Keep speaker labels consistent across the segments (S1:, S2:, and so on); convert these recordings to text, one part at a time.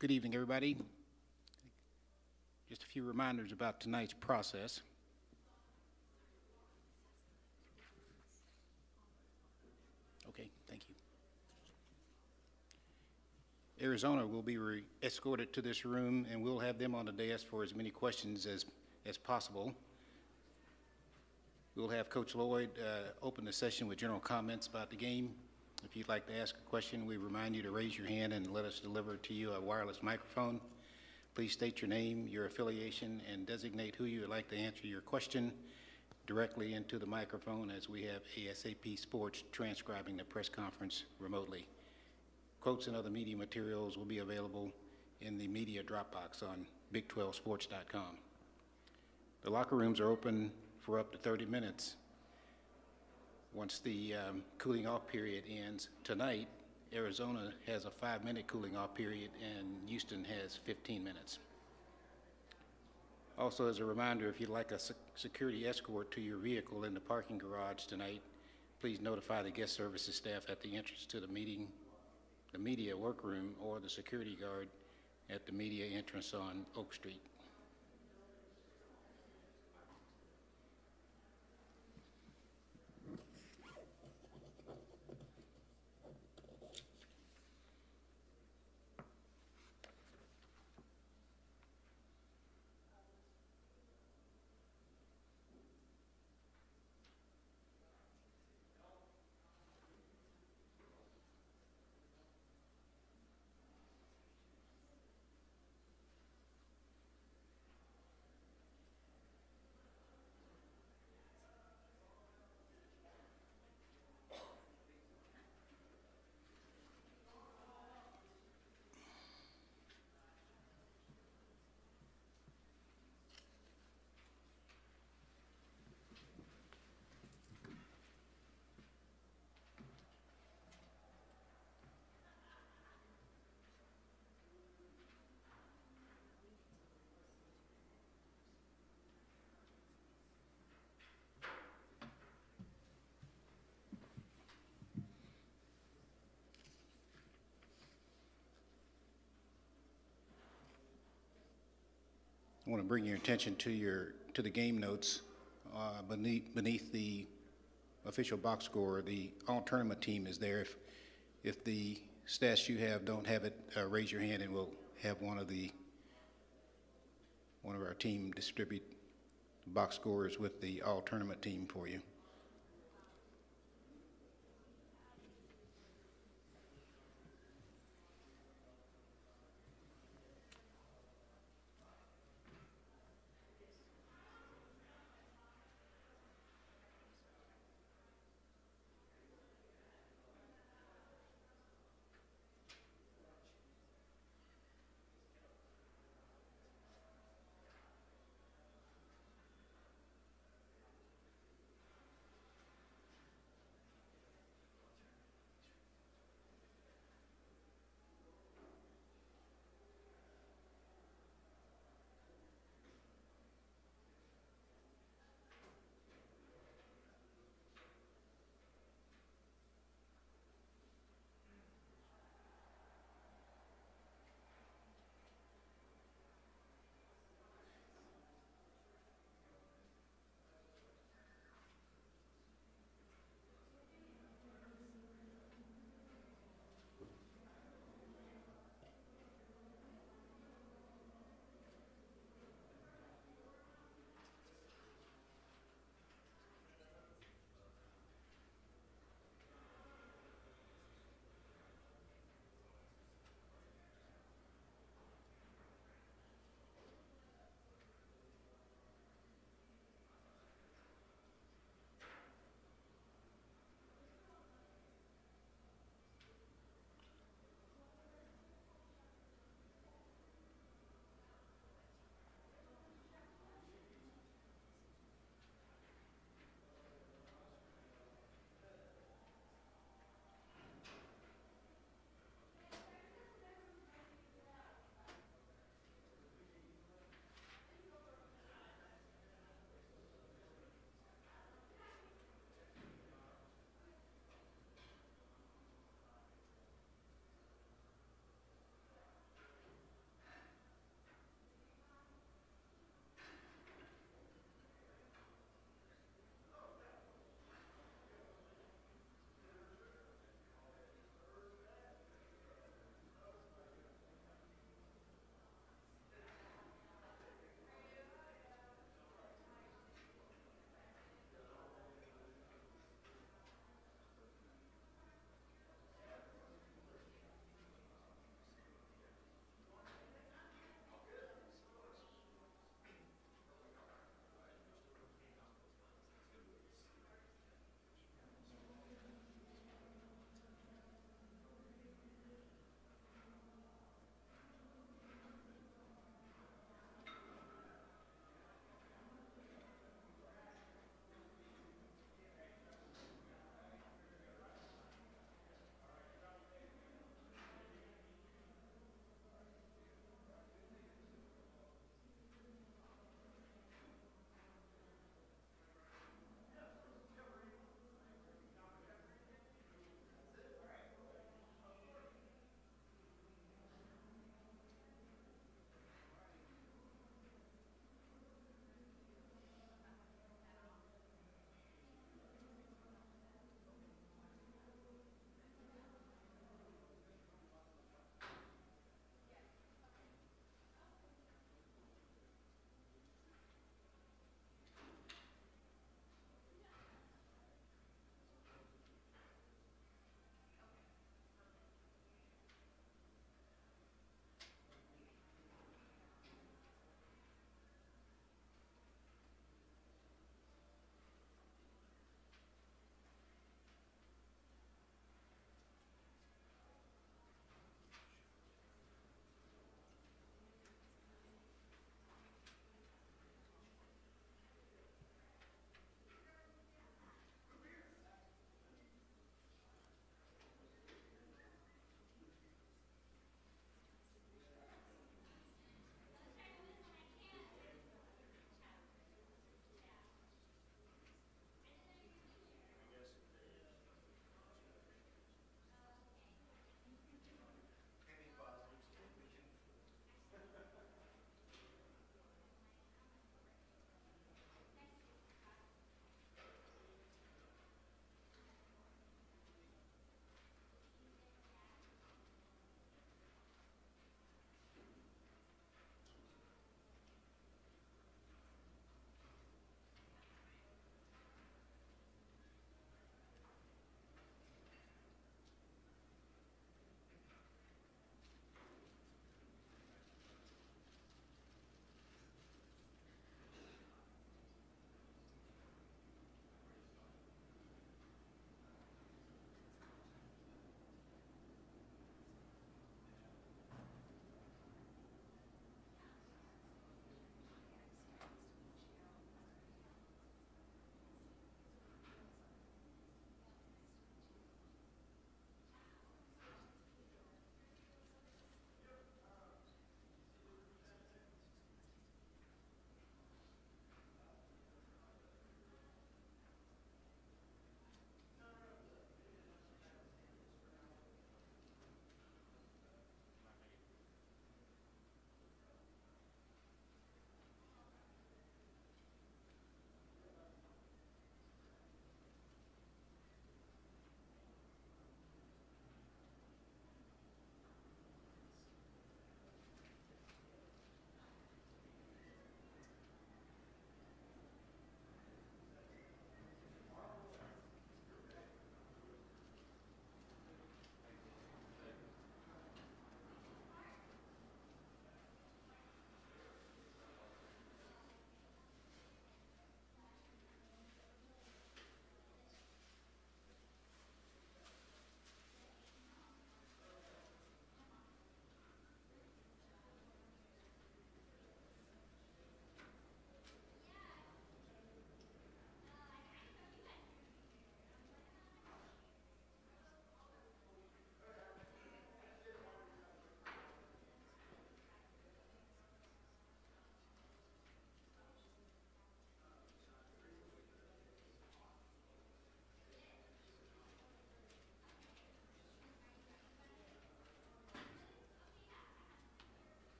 S1: Good evening, everybody. Just a few reminders about tonight's process. Okay, thank you. Arizona will be escorted to this room, and we'll have them on the dais for as many questions as possible. We'll have Coach Lloyd open the session with general comments about the game. If you'd like to ask a question, we remind you to raise your hand and let us deliver to you a wireless microphone. Please state your name, your affiliation, and designate who you would like to answer your question directly into the microphone, as we have ASAP Sports transcribing the press conference remotely. Quotes and other media materials will be available in the media Dropbox on Big12Sports.com. The locker rooms are open for up to 30 minutes. Once the cooling off period ends tonight, Arizona has a 5-minute cooling off period and Houston has 15 minutes. Also, as a reminder, if you'd like a security escort to your vehicle in the parking garage tonight, please notify the guest services staff at the entrance to the media workroom, or the security guard at the media entrance on Oak Street. I want to bring your attention to the game notes beneath the official box score. The all-tournament team is there. If the stats you have don't have it, raise your hand and we'll have one of our team distribute the box scores with the all-tournament team for you.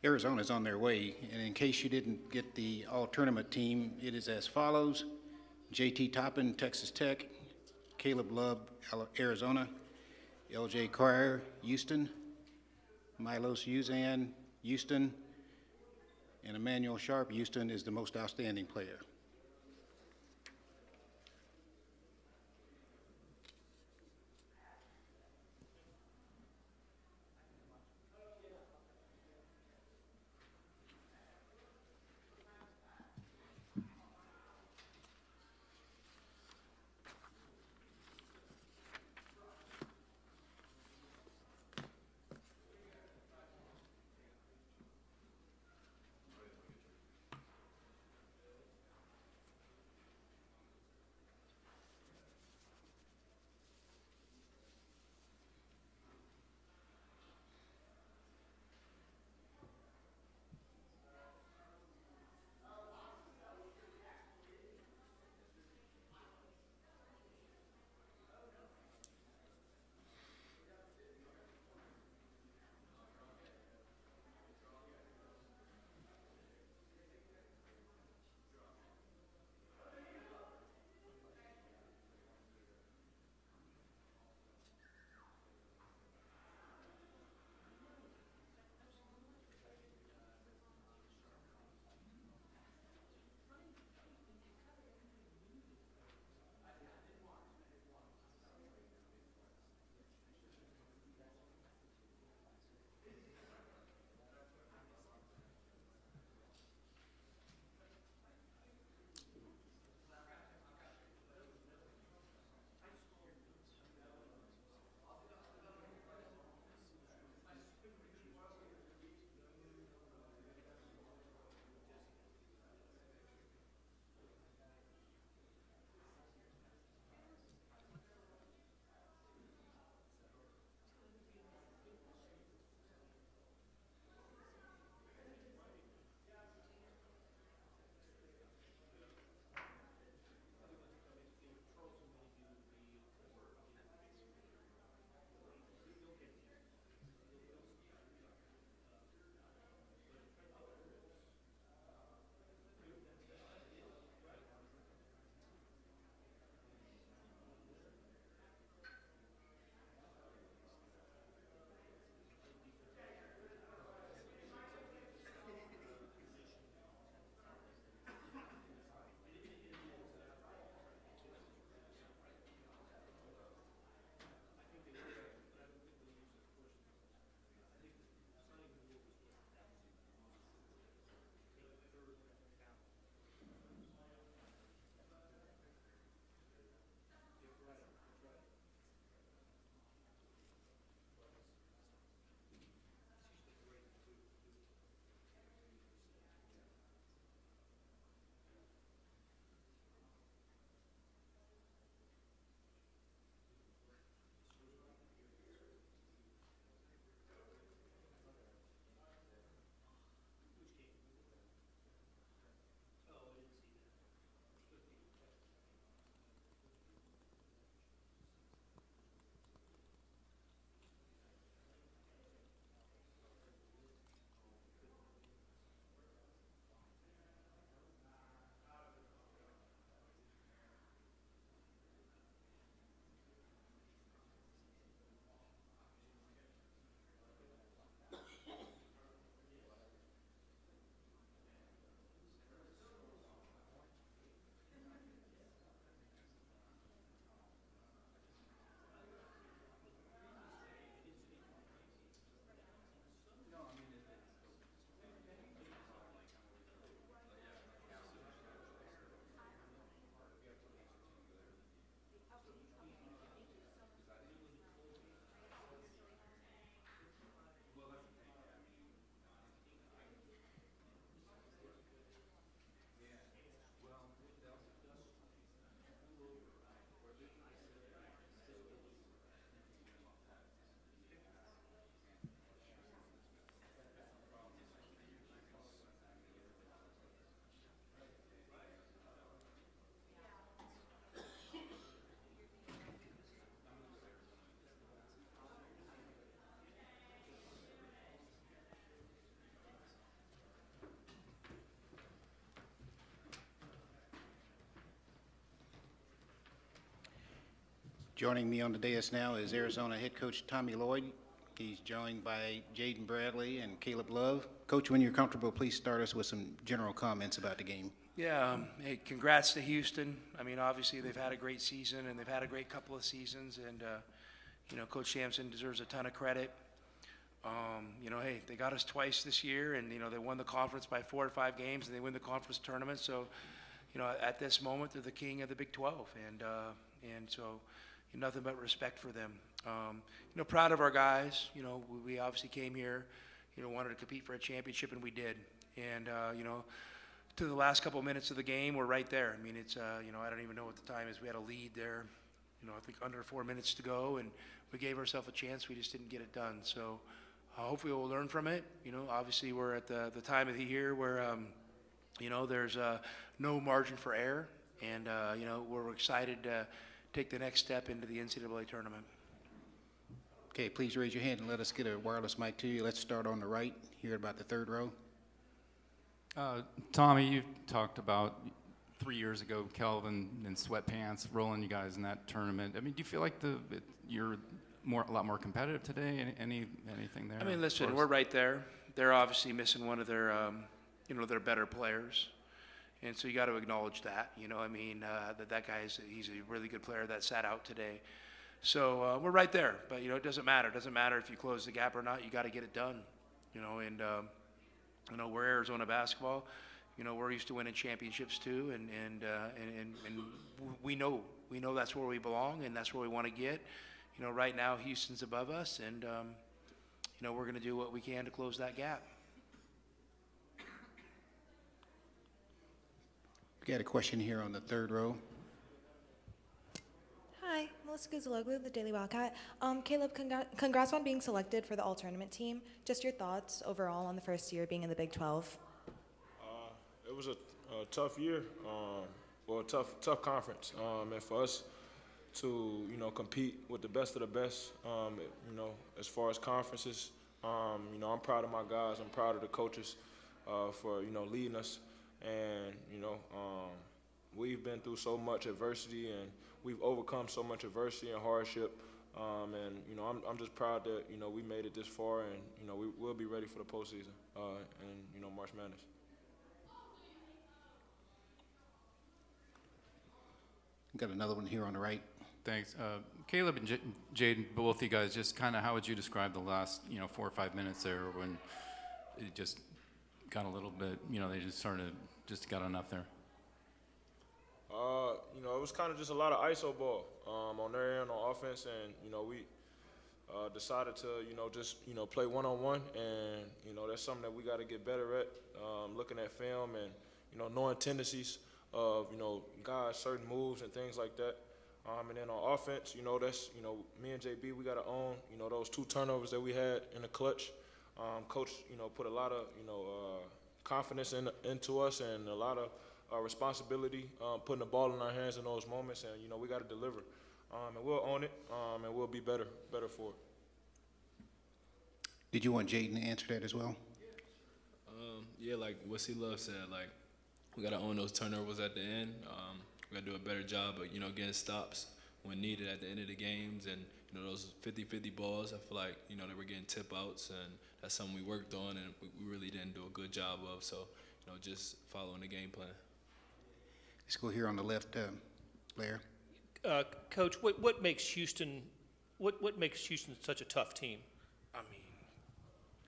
S1: Arizona's on their way. And in case you didn't get the all-tournament team, it is as follows: J.T. Toppin, Texas Tech; Caleb Love, Arizona; L.J. Cryer, Houston; Milos Uzan, Houston; and Emmanuel Sharp. Houston is the most outstanding player. Joining me on the dais now is Arizona head coach Tommy Lloyd. He's joined by Jaden Bradley and Caleb Love. Coach, when you're comfortable, please start us with some general comments about the game.
S2: Yeah, hey, congrats to Houston. I mean, obviously they've had a great season and they've had a great couple of seasons, and you know, Coach Sampson deserves a ton of credit. You know, hey, they got us twice this year, and you know, they won the conference by 4 or 5 games, and they win the conference tournament. So, you know, at this moment, they're the king of the Big 12, and so nothing but respect for them. You know, proud of our guys. You know, we obviously came here, you know, wanted to compete for a championship, and we did. And you know, to the last couple of minutes of the game, we're right there. I mean, it's you know, I don't even know what the time is. We had a lead there, you know, I think under 4 minutes to go, and we gave ourselves a chance. We just didn't get it done. So hopefully we'll learn from it. You know, obviously we're at the time of the year where you know, there's no margin for error, and you know, we're excited to take the next step into the NCAA tournament.
S1: Okay, please raise your hand and let us get a wireless mic to you. Let's start on the right, here about the third row.
S3: Tommy, you talked about 3 years ago, Kelvin in sweatpants rolling you guys in that tournament. I mean, do you feel like you're a lot more competitive today? Anything there?
S2: I mean, listen, we're right there. They're obviously missing one of their, you know, their better players, and so you got to acknowledge that. You know, I mean, that guy he's a really good player that sat out today. So we're right there, but you know, it doesn't matter. It doesn't matter if you close the gap or not. You got to get it done. You know, and you know, we're Arizona basketball. You know, we're used to winning championships too, and we know that's where we belong and that's where we want to get. You know, right now Houston's above us, and you know, we're going to do what we can to close that gap.
S1: We got a question here on the third row.
S4: Hi, Melissa Guzaloglu, the Daily Wildcat. Caleb, congrats on being selected for the all-tournament team. Just your thoughts overall on the first year being in the Big 12.
S5: It was a tough year, well, a tough conference, and for us to, you know, compete with the best of the best, you know, as far as conferences, you know, I'm proud of my guys. I'm proud of the coaches for, you know, leading us, and you know, we've been through so much adversity, and we've overcome so much adversity and hardship, and you know, I'm just proud that, you know, we made it this far, and you know, we'll be ready for the postseason and you know, March Madness.
S1: Got another one here on the right.
S3: Thanks. Caleb and Jaden, both you guys, just kind of how would you describe the last, you know, 4 or 5 minutes there when it just got a little bit, you know, they just just got enough there?
S5: You know, it was kind of just a lot of ISO ball on their end on offense, and you know, we decided to, you know, just, you know, play one-on-one, and you know, that's something that we got to get better at, looking at film and, you know, knowing tendencies of, you know, guys, certain moves and things like that. And then on offense, you know, that's, you know, me and JB, we got to own, you know, those 2 turnovers that we had in the clutch. Coach, you know, put a lot of, you know, confidence into us, and a lot of responsibility, putting the ball in our hands in those moments, and you know, we got to deliver, and we'll own it, and we'll be better for it.
S1: Did you want Jaden to answer that as well?
S6: Yeah, like what C Love said, like we got to own those turnovers at the end. We got to do a better job of, you know, getting stops when needed at the end of the games, and you know, those 50-50 balls, I feel like, you know, they were getting tip outs, and that's something we worked on and we really didn't do a good job of. So, you know, just following the game plan.
S1: Let's go here on the left, Blair.
S7: Coach, what makes Houston such a tough team?
S2: I mean,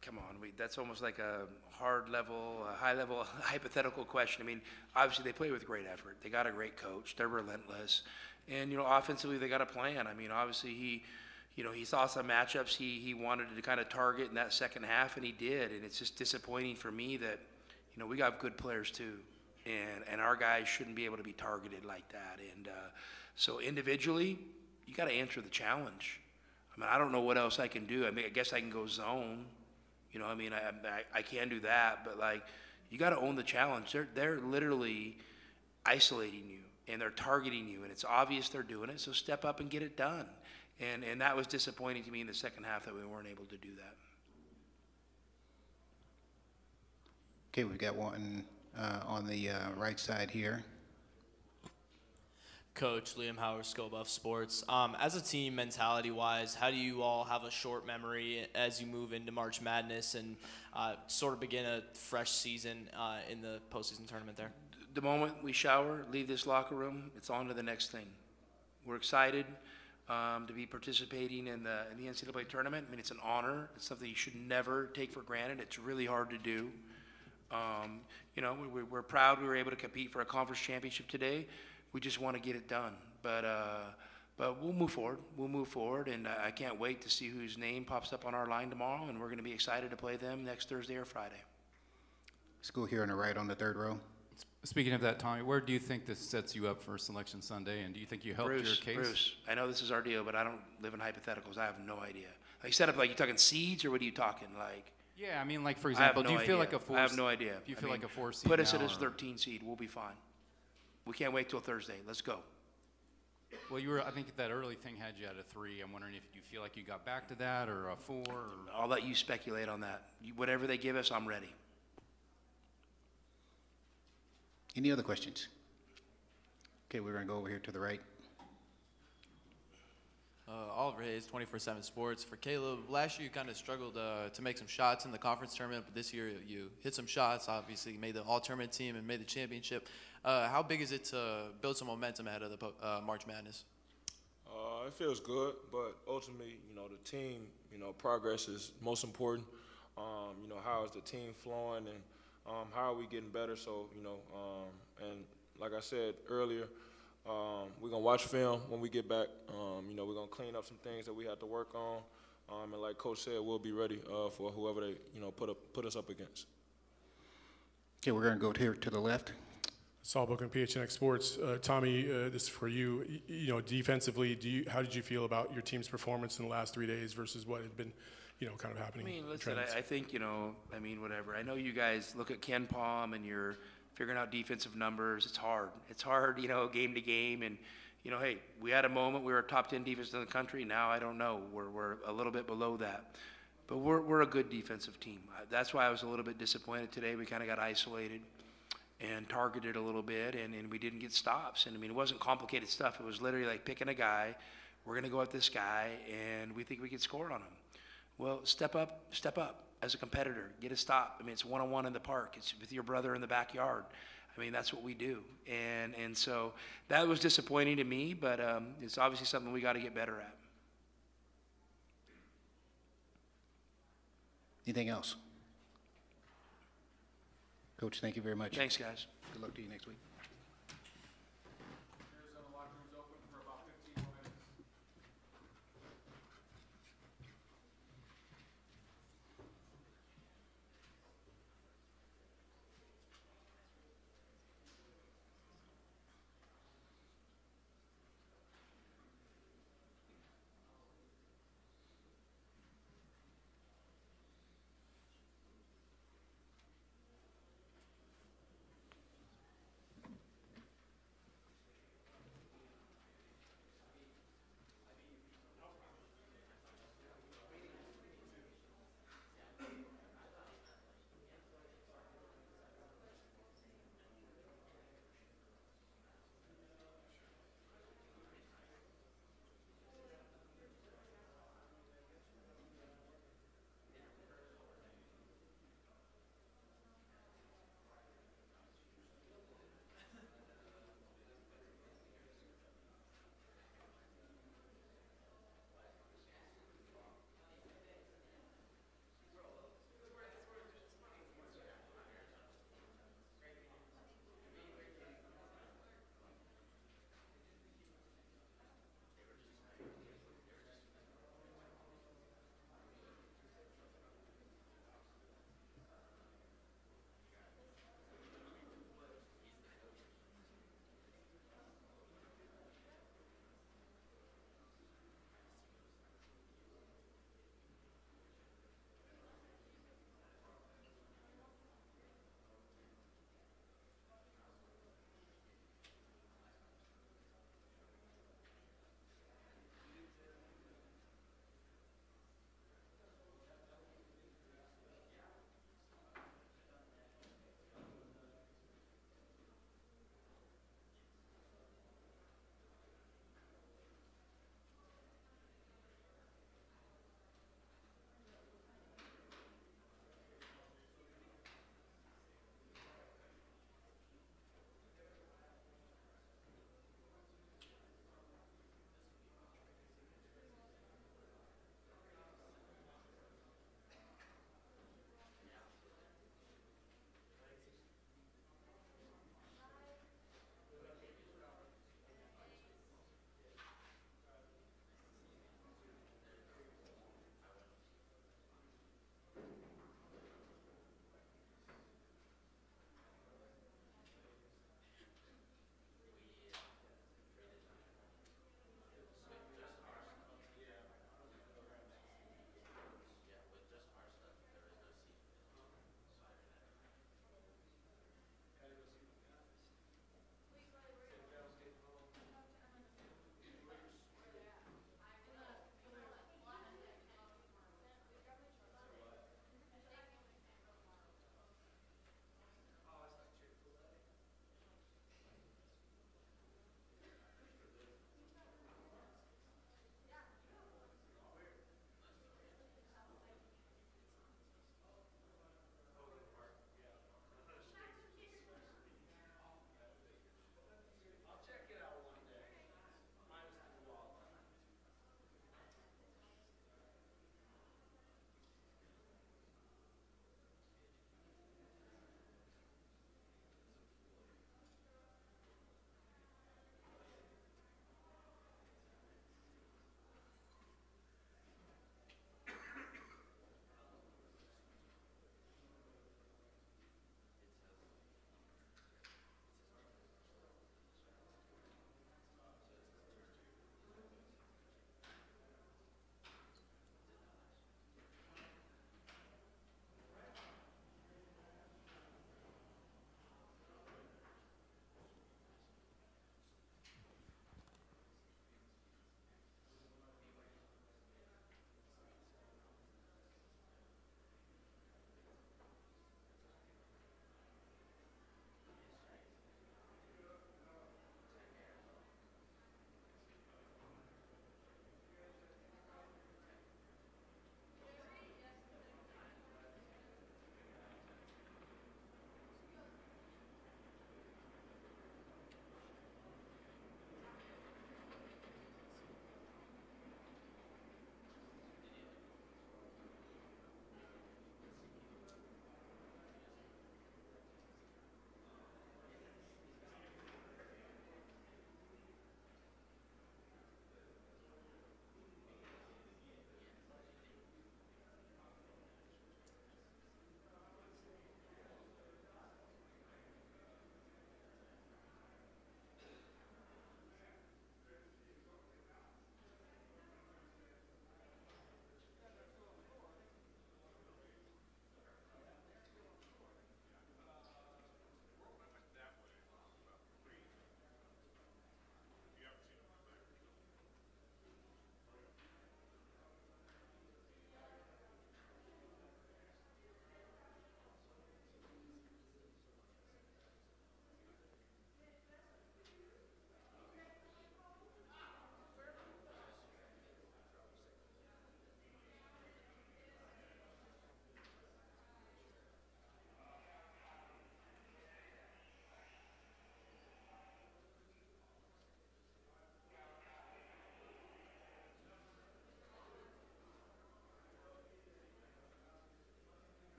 S2: come on, that's almost like a high-level hypothetical question. I mean, obviously they play with great effort. They got a great coach. They're relentless, and you know, offensively they got a plan. I mean, obviously he saw some matchups he wanted to kind of target in that second half, and he did. And it's just disappointing for me that, you know, we got good players too, and our guys shouldn't be able to be targeted like that. And so individually, you got to answer the challenge. I mean, I don't know what else I can do. I mean, I guess I can go zone. You know, I mean, I can do that, but like, you got to own the challenge. They're literally isolating you, and they're targeting you, and it's obvious they're doing it. So step up and get it done. And that was disappointing to me in the second half that we weren't able to do that.
S1: Okay, we've got one on the right side here.
S8: Coach Liam Howard, Scobuff Sports. As a team, mentality-wise, how do you all have a short memory as you move into March Madness and sort of begin a fresh season in the postseason tournament there?
S2: The moment we shower, leave this locker room, it's on to the next thing. We're excited to be participating in the NCAA tournament. I mean, it's an honor. It's something you should never take for granted. It's really hard to do. You know, we're proud we were able to compete for a conference championship today. We just want to get it done. But we'll move forward. We'll move forward, and I can't wait to see whose name pops up on our line tomorrow, and we're going to be excited to play them next Thursday or Friday.
S1: School here on the right on the third row.
S3: Speaking of that, Tommy, where do you think this sets you up for Selection Sunday, and do you think you helped your case?
S2: Bruce, I know this is our deal, but I don't live in hypotheticals. I have no idea. Like, set up like you talking seeds, or what are you talking like?
S3: Yeah, I mean, like, for example, do you feel like a 4?
S2: I have no idea.
S3: Do you feel like a 4 seed
S2: Put us
S3: now,
S2: at as
S3: or-
S2: 13 seed. We'll be fine. We can't wait till Thursday. Let's go.
S3: Well, I think that early thing had you at a 3. I'm wondering if you feel like you got back to that, or a 4, or...
S2: I'll let you speculate on that. Whatever they give us, I'm ready.
S1: Any other questions? Okay, we're going to go over here to the right.
S8: Oliver Hayes, 24/7 Sports. For Caleb, last year you kind of struggled to make some shots in the conference tournament, but this year you hit some shots. Obviously, you made the all-tournament team and made the championship. How big is it to build some momentum ahead of the March Madness?
S5: It feels good, but ultimately, you know, the team, you know, progress is most important. You know, how is the team flowing, and how are we getting better? So, you know, and like I said earlier, we're going to watch film when we get back. You know, we're going to clean up some things that we have to work on. And like Coach said, we'll be ready for whoever they, you know, put us up against.
S1: Okay, we're going to go here to the left.
S9: Saul Booker, PHNX Sports. Tommy, this is for you. You know, defensively, how did you feel about your team's performance in the last 3 days versus what had been, you know, kind of happening?
S2: I mean, listen, I think, you know, I mean, whatever. I know you guys look at Ken Palm and you're figuring out defensive numbers. It's hard. It's hard, you know, game to game. And, you know, hey, we had a moment we were a top 10 defense in the country. Now I don't know. We're a little bit below that. But we're a good defensive team. That's why I was a little bit disappointed today. We kind of got isolated and targeted a little bit, and we didn't get stops. And, I mean, it wasn't complicated stuff. It was literally like picking a guy. We're going to go at this guy, and we think we can score on him. Well, step up as a competitor. Get a stop. I mean, it's one-on-one in the park. It's with your brother in the backyard. I mean, that's what we do. And so that was disappointing to me, but it's obviously something we got to get better at.
S1: Anything else? Coach, thank you very much.
S2: Thanks, guys.
S1: Good luck to you next week.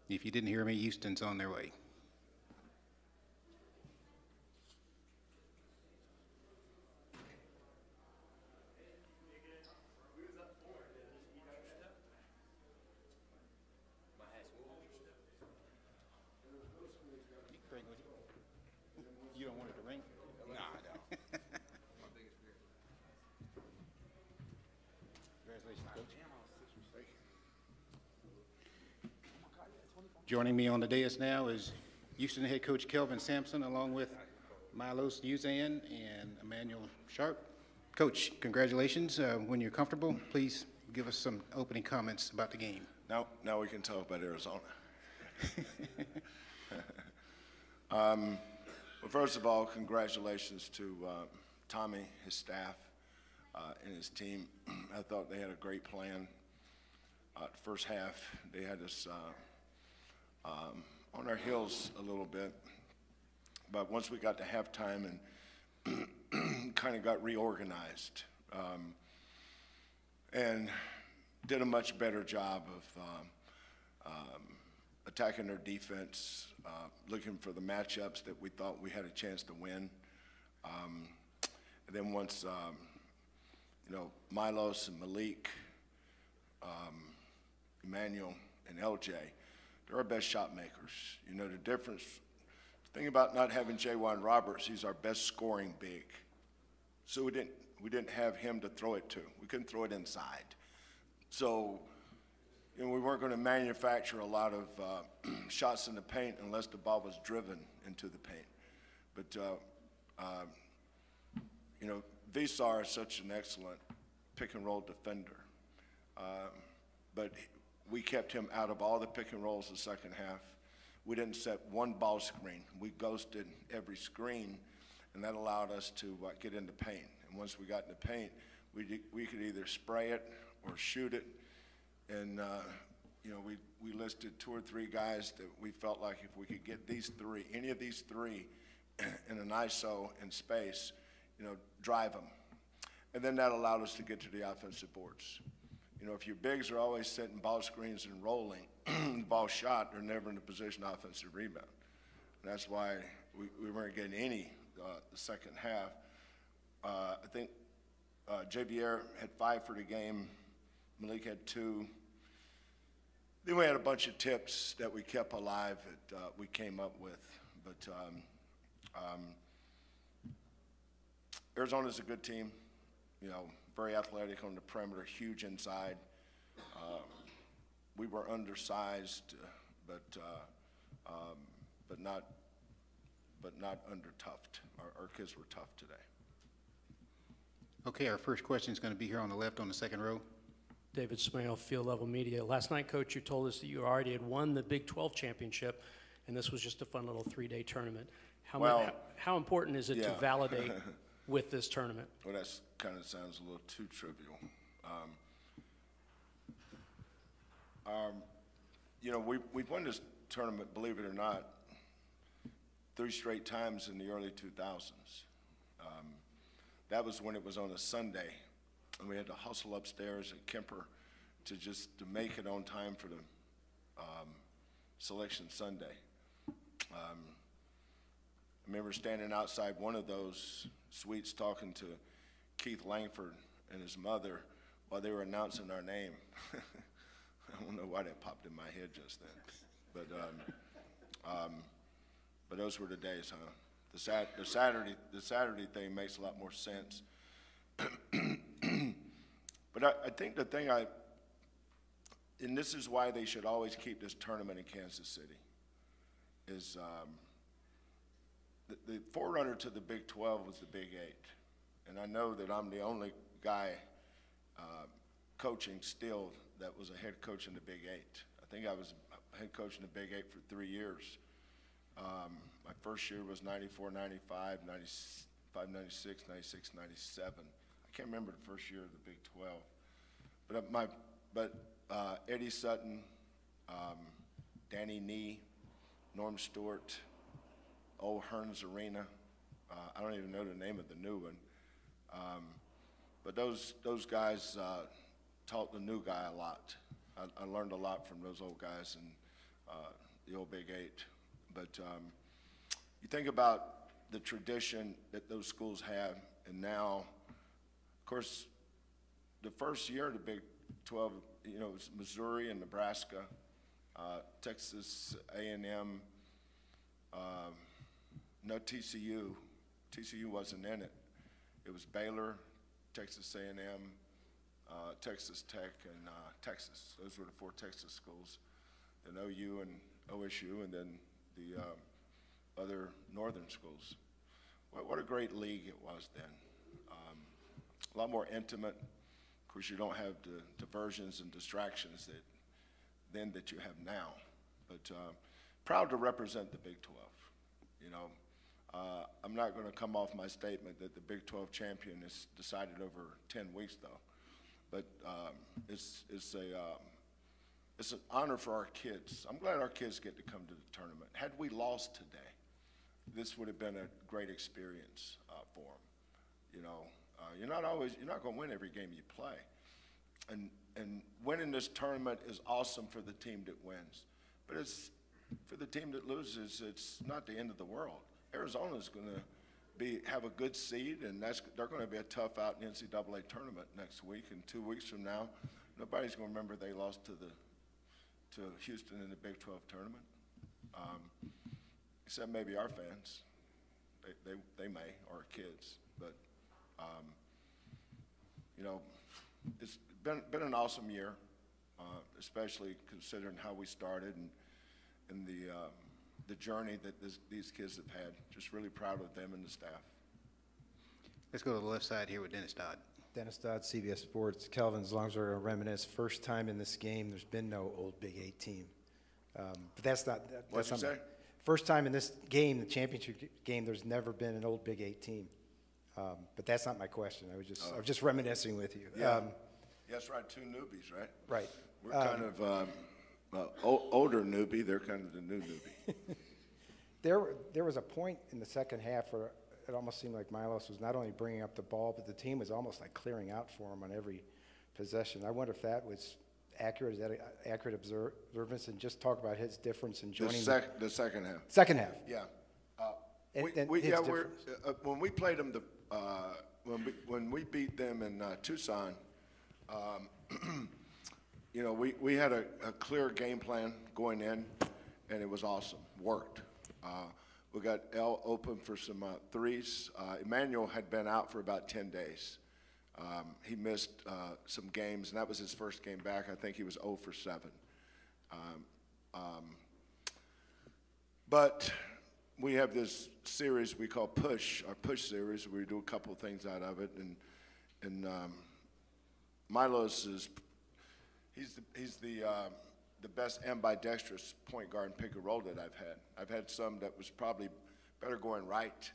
S1: If you didn't hear me, Houston's on their way. You don't want it to ring?
S10: Nah, I don't.
S1: Congratulations, Coach. Joining me on the dais now is Houston head coach Kelvin Sampson, along with Milos Uzan and Emmanuel Sharp. Coach, congratulations. When you're comfortable, please give us some opening comments about the game.
S10: Now we can talk about Arizona. Well, first of all, congratulations to Tommy, his staff, and his team. I thought they had a great plan. The first half, they had us on our heels a little bit. But once we got to halftime and kind of got reorganized and did a much better job of attacking their defense, looking for the matchups that we thought we had a chance to win. And then once, Milos and Malik, Emmanuel and LJ, they're our best shot makers. You know, the difference, the thing about not having Jaywan Roberts, he's our best scoring big. So we didn't have him to throw it to. We couldn't throw it inside. So, we weren't going to manufacture a lot of shots in the paint unless the ball was driven into the paint. But, Visar is such an excellent pick-and-roll defender. But we kept him out of all the pick-and-rolls the second half. We didn't set one ball screen. We ghosted every screen, and that allowed us to get into paint. And once we got in the paint, we could either spray it or shoot it. And, we listed 2 or 3 guys that we felt like if we could get any of these three in an ISO in space, drive them. And then that allowed us to get to the offensive boards. If your bigs are always setting ball screens and rolling, ball shot, they're never in a position offensive rebound. And that's why we weren't getting any the second half. I think JBR had 5 for the game. Malik had 2. Then we had a bunch of tips that we kept alive that we came up with. But Arizona's a good team, very athletic on the perimeter, huge inside. We were undersized, but not under-toughed. Our kids were tough today.
S1: Okay, our first question is going to be here on the left on the second row.
S7: David Smale, Field Level Media. Last night, Coach, you told us that you already had won the Big 12 championship, and this was just a fun little 3-day tournament. How important is it to validate with this tournament?
S10: Well, that kind of sounds a little too trivial. We've won this tournament, believe it or not, 3 straight times in the early 2000s. That was when it was on a Sunday, and we had to hustle upstairs at Kemper to make it on time for the selection Sunday. I remember standing outside one of those suites talking to Keith Langford and his mother while they were announcing our name. I don't know why that popped in my head just then, but those were the days, huh? The Saturday thing makes a lot more sense. But I think the thing and this is why they should always keep this tournament in Kansas City, is the forerunner to the Big 12 was the Big 8. And I know that I'm the only guy coaching still that was a head coach in the Big 8. I think I was a head coach in the Big 8 for 3 years. My first year was 94, 95, 95, 96, 96, 97. I can't remember the first year of the Big 12. But Eddie Sutton, Danny Nee, Norm Stewart, old Hearns Arena. I don't even know the name of the new one. But those guys taught the new guy a lot. I learned a lot from those old guys, and the old Big Eight. But you think about the tradition that those schools have, and now, of course, the first year of the Big 12, you know, it was Missouri and Nebraska, Texas A&M, no TCU. TCU wasn't in it. It was Baylor, Texas A&M, Texas Tech, and Texas. Those were the 4 Texas schools. Then OU and OSU, and then the other northern schools. What a great league it was then. A lot more intimate. Of course, you don't have the diversions and distractions that you have now. But proud to represent the Big 12. You know, I'm not going to come off my statement that the Big 12 champion is decided over 10 weeks, though. But it's an honor for our kids. I'm glad our kids get to come to the tournament. Had we lost today, this would have been a great experience for them. You know, you're not going to win every game you play. And winning this tournament is awesome for the team that wins. But it's for the team that loses, it's not the end of the world. Arizona's going to have a good seed, and they're going to be a tough out in the NCAA tournament next week. And 2 weeks from now, nobody's going to remember they lost to Houston in the Big 12 tournament, except maybe our fans. They may, or our kids. But you know, it's been an awesome year, especially considering how we started and the journey that these kids have had. Just really proud of them and the staff.
S1: Let's go to the left side here with Dennis Dodd.
S11: Dennis Dodd, CBS Sports. Kelvin, as long as we're going to reminisce, first time in this game, there's been no old Big 8 team. But that's not.
S10: What'd you say?
S11: First time in this game, the championship game, there's never been an old Big 8 team. But that's not my question. I was just reminiscing with you.
S10: Yeah. That's right. 2 newbies, right?
S11: Right.
S10: We're kind of older newbie. They're kind of the new newbie.
S11: There was a point in the second half where it almost seemed like Milos was not only bringing up the ball, but the team was almost like clearing out for him on every possession. I wonder if that was accurate. Is that an accurate observance? And just talk about his difference in joining
S10: the second half.
S11: Second half.
S10: Yeah.
S11: When
S10: we played them, when we beat them in Tucson, you know, we had a clear game plan going in, and it was awesome. Worked. We got L open for some threes. Emmanuel had been out for about 10 days. He missed some games, and that was his first game back. I think he was 0 for 7. But we have this series we call Push, our Push series. We do a couple of things out of it, and Milos he's the best ambidextrous point guard and pick and roll that I've had. I've had some that was probably better going right,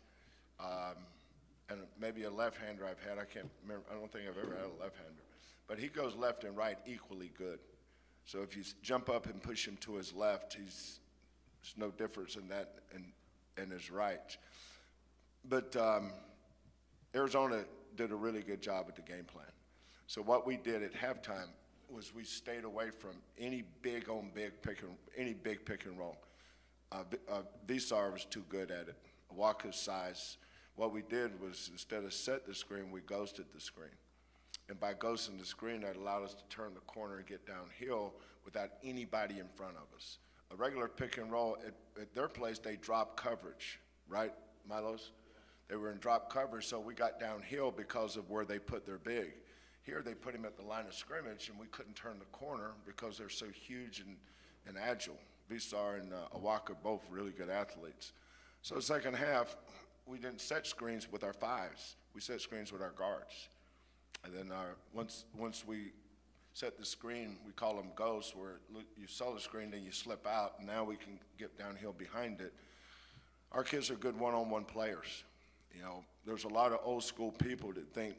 S10: and maybe a left-hander I've had. I can't remember. I don't think I've ever had a left-hander. But he goes left and right equally good. So if you jump up and push him to his left, there's no difference in that and his right. But Arizona did a really good job with the game plan. So what we did at halftime was we stayed away from any big pick and roll. Visar was too good at it. Waka's size. What we did was instead of set the screen, we ghosted the screen. And by ghosting the screen, that allowed us to turn the corner and get downhill without anybody in front of us. A regular pick and roll, at their place, they drop coverage, right, Milos? They were in drop coverage, so we got downhill because of where they put their big. Here they put him at the line of scrimmage, and we couldn't turn the corner because they're so huge and agile. Visar and Awaka, both really good athletes. So the second half, we didn't set screens with our 5s. We set screens with our guards. And then once we set the screen, we call them ghosts, where you saw the screen, then you slip out, and now we can get downhill behind it. Our kids are good one-on-one players. You know, there's a lot of old school people that think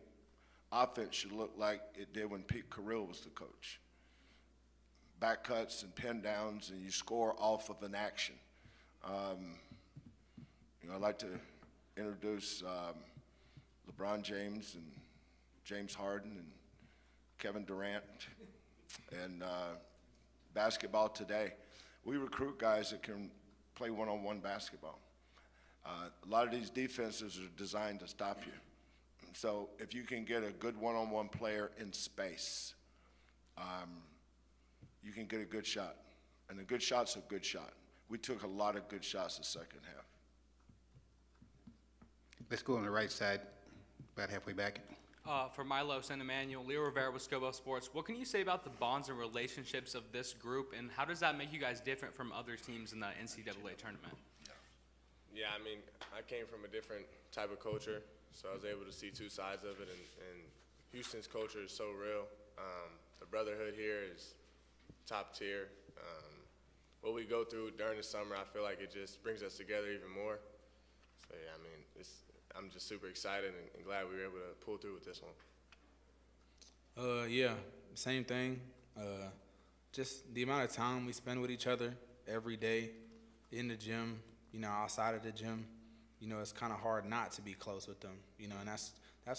S10: offense should look like it did when Pete Carrill was the coach. Back cuts and pin downs, and you score off of an action. You know, I'd like to introduce LeBron James and James Harden and Kevin Durant and basketball today. we recruit guys that can play one-on-one basketball. A lot of these defenses are designed to stop you. So if you can get a good one-on-one player in space, you can get a good shot. And a good shot's a good shot. We took a lot of good shots the second half.
S1: Let's go on the right side, about halfway back.
S12: For Milo San Emmanuel, Leo Rivera with Scobo Sports. What can you say about the bonds and relationships of this group, and how does that make you guys different from other teams in the NCAA tournament?
S13: Yeah, I mean, I came from a different type of culture, so I was able to see two sides of it, and Houston's culture is so real. The brotherhood here is top tier. What we go through during the summer, I feel like it just brings us together even more. So, yeah, I mean, I'm just super excited and glad we were able to pull through with this one.
S14: Yeah, same thing. Just the amount of time we spend with each other every day in the gym, you know, outside of the gym. You know, it's kind of hard not to be close with them, you know, and that's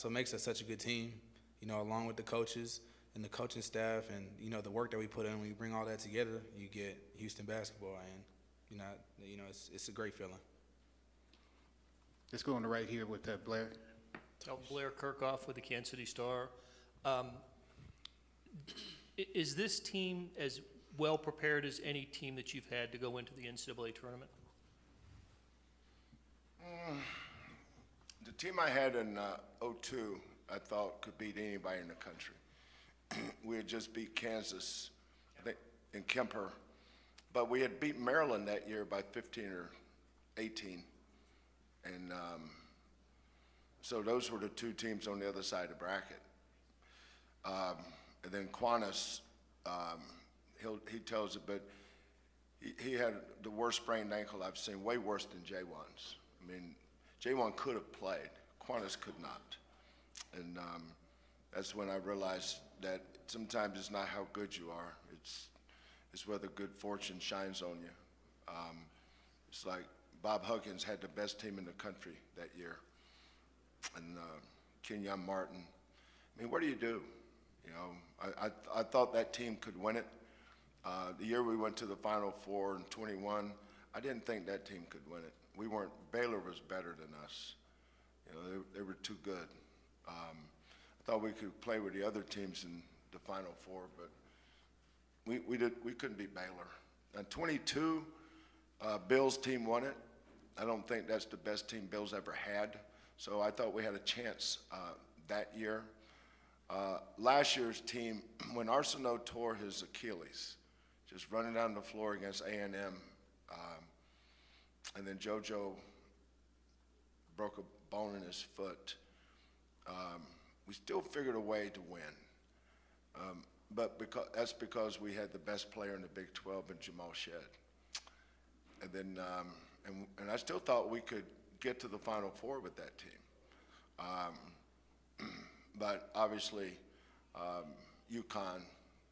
S14: what makes us such a good team, you know, along with the coaches and the coaching staff and, you know, the work that we put in. When you bring all that together, you get Houston basketball, and, you know, it's a great feeling.
S1: Let's go on the right here with Blair.
S7: Blair Kirkhoff with the Kansas City Star. Is this team as well prepared as any team that you've had to go into the NCAA tournament?
S10: The team I had in 02, I thought could beat anybody in the country. We had just beat Kansas in Kemper, but we had beat Maryland that year by 15 or 18. And so those were the two teams on the other side of the bracket. And then Quantas, he tells it, but he had the worst sprained ankle I've seen, way worse than J1's. I mean, J1 could have played, Quantas could not. And that's when I realized that sometimes it's not how good you are, it's whether good fortune shines on you. It's like Bob Huggins had the best team in the country that year, and Kenyon Martin. I mean, what do? You know, I thought that team could win it. The year we went to the Final Four in 21, I didn't think that team could win it. We weren't. Baylor was better than us. You know, they were too good. I thought we could play with the other teams in the Final Four, but we couldn't beat Baylor. And 22, Bill's team won it. I don't think that's the best team Bill's ever had. So I thought we had a chance that year. Last year's team, when Arsenault tore his Achilles, just running down the floor against A&M, and then JoJo broke a bone in his foot, we still figured a way to win. But that's because we had the best player in the Big 12 in Jamal Shedd. And then, and I still thought we could get to the Final Four with that team. But obviously, UConn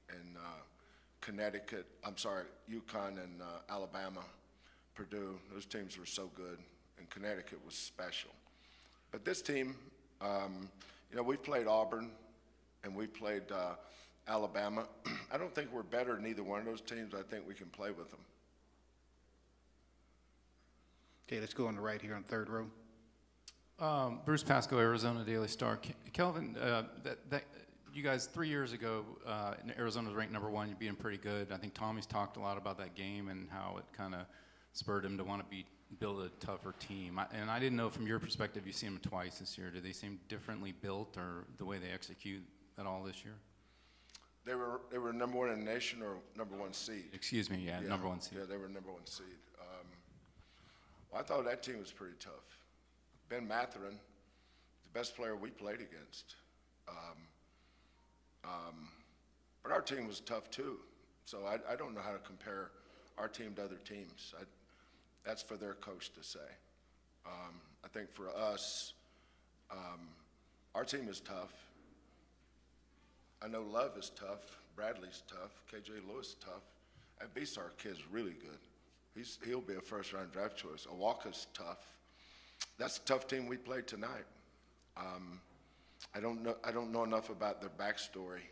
S10: and Connecticut, UConn and Alabama, Purdue, those teams were so good, and Connecticut was special. But this team, you know, we've played Auburn and we played Alabama. I don't think we're better than either one of those teams. I think we can play with them.
S1: Okay, let's go on the right here on third row.
S3: Bruce Pasco, Arizona Daily Star. Kelvin, you guys 3 years ago, Arizona was ranked #1. You're being pretty good. I think Tommy's talked a lot about that game and how it kind of spurred him to want to build a tougher team. And I didn't know, from your perspective, you've seen them twice this year. Do they seem differently built, or the way they execute at all this year?
S10: They were #1 in the nation, or #1 seed.
S3: Excuse me, yeah, #1 seed.
S10: Yeah, they were #1 seed. Well, I thought that team was pretty tough. Ben Matherin, the best player we played against. But our team was tough too. So I don't know how to compare our team to other teams. That's for their coach to say. I think for us, our team is tough. I know Love is tough. Bradley's tough. KJ Lewis is tough. That Bisar kid's really good. He'll be a first-round draft choice. Awaka's tough. That's a tough team we played tonight. I don't know enough about their backstory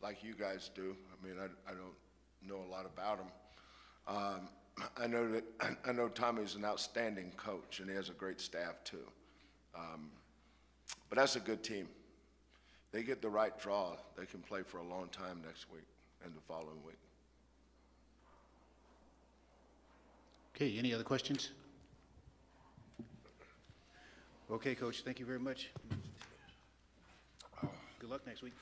S10: like you guys do. I mean, I don't know a lot about them. I know Tommy's an outstanding coach, and he has a great staff too. But that's a good team. They get the right draw, they can play for a long time next week and the following week.
S1: Okay, any other questions? Okay, Coach, thank you very much. Good luck next week.